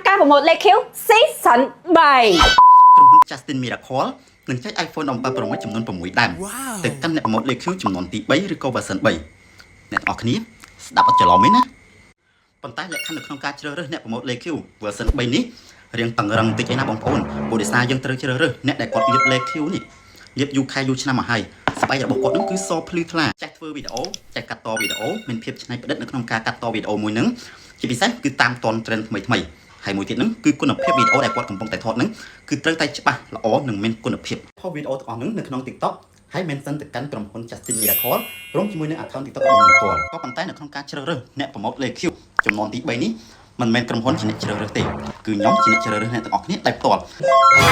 ការប្រម៉ូទលេខ Q Season 3 ក្រុមហ៊ុន Justin Miracle នឹងចែក iPhone 17 Pro Max ចំនួន6ដើមទៅកាន់អ្នកប្រម៉ូទលេខ Q ចំនួនទី3ឬក៏ version 3អ្នកទាំងអស់គ្នាស្ដាប់អត់ច្រឡំទេណាប៉ុន្តែលក្ខខណ្ឌនៅក្នុងការជ្រើសរើសអ្នកប្រម៉ូទលេខ Q version 3នេះរៀងតឹងរឹងបន្តិចឯណាបងប្អូនព្រោះដោយសារយើងត្រូវជ្រើសរើសអ្នកដែលគាត់លាបលេខ Q នេះលាបយូរខែយូរឆ្នាំមកហើយស្បែករបស់គាត់នឹងគឺសភ្លឺថ្លាចេះធ្វើវីដេអូចេះកាត់តវីដេអូមានភាពច្នៃប្រឌិតនៅក្នុងការកាត់តវីដេអូមួយហ្នឹងជាពិសេសគឺតាមតន trend ថ្មីហើយមួយទៀតហ្នឹងគឺគុណភាពវីដេអូដែលគាត់កំពុងតែថតហ្នឹងគឺត្រូវតែច្បាស់ល្អនិងមានគុណភាពផុសវីដេអូទាំងអស់ហ្នឹងនៅក្នុង TikTok ហើយ mention ទៅកាន់ក្រុមហ៊ុន Justin Miracle រួមជាមួយនឹង account TikTok របស់mìnhផ្ទាល់ក៏ប៉ុន្តែនៅក្នុងការជ្រើសរើសអ្នកប្រម៉ូទលេខ Q ចំនួនទី3នេះមិនមែនក្រុមហ៊ុនជាអ្នកជ្រើសរើសទេគឺខ្ញុំជាអ្នកជ្រើសរើសអ្នកទាំងអស់គ្នាតែផ្ទាល់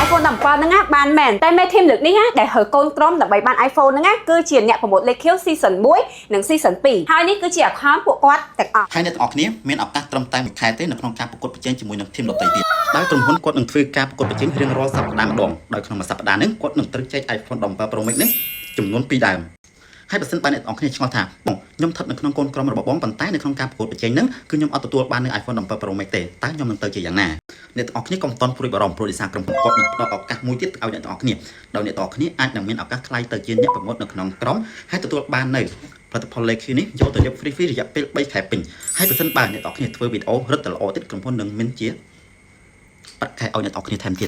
iPhone 17ហ្នឹងណាបានមែនតែមេធីមលើកនេះណាដែលហើយកូនក្រុមដើម្បីបាន iPhone ហ្នឹងណាគឺជាអ្នកប្រម៉ូទលេខ Q Season 1និង Season 2ហើយនេះគឺជា account ពួកគាត់ទាំងអស់ហើយអ្នកទាំងអស់គ្នាមានឱកាសត្រឹមតែមួយខែទេនៅក្នុងការប្រកួតប្រជែងជាមួយនឹងធីមដទៃទៀតដោយក្រុមហ៊ុនគាត់នឹងធ្វើការប្រកួតប្រជែងរៀងរាល់សប្តាហ៍ម្ដងដោយក្នុងមួយសប្តាហ៍ហ្នឹងគាត់នឹងត្រូវចែក iPhone 17 Pro Max នេះចំនួន2ដើមហើយបើសិនបើអ្នកទាំងអស់គ្នាឆ្ងល់ថាបងខ្ញុំស្ថិតនៅក្នុងកូនក្រុមរបស់បងប៉ុន្តែនៅក្នុងការប្រកួតប្រជែងហ្នឹងគឺខ្ញុំអត់ទទួលបាននៅ iPhone 17 Pro Max ទេតើខ្ញុំនឹងទៅជាយ៉ាងណាអ្នកទាំងអស់គ្នាកុំតន់ព្រួយបារម្ភព្រោះដោយសារក្រុមហ៊ុនគាត់នឹងផ្ដល់ឱកាសមួយទៀតឲ្យអ្នកទាំងអស់គ្នាដោយអ្នកទាំងអស់គ្នាអាចនឹងមានឱកាសក្លាយទៅជាអ្នកប្រម៉ូទនៅក្នុងក្រុមហើយទទួលបាននៅផលិតផលលេខ Q នេះយកទៅយក free រយៈពេល3ខែពេញហើយបើសិនបើអ្នកទាំងអស់គ្នាធ្វើវីដេអូរឹតតែល្អទៀតក្រុមហ៊ុននឹងមានជាប្រាក់ខែឲ្យអ្នកទាំងអស់គ្នាថែមទៀត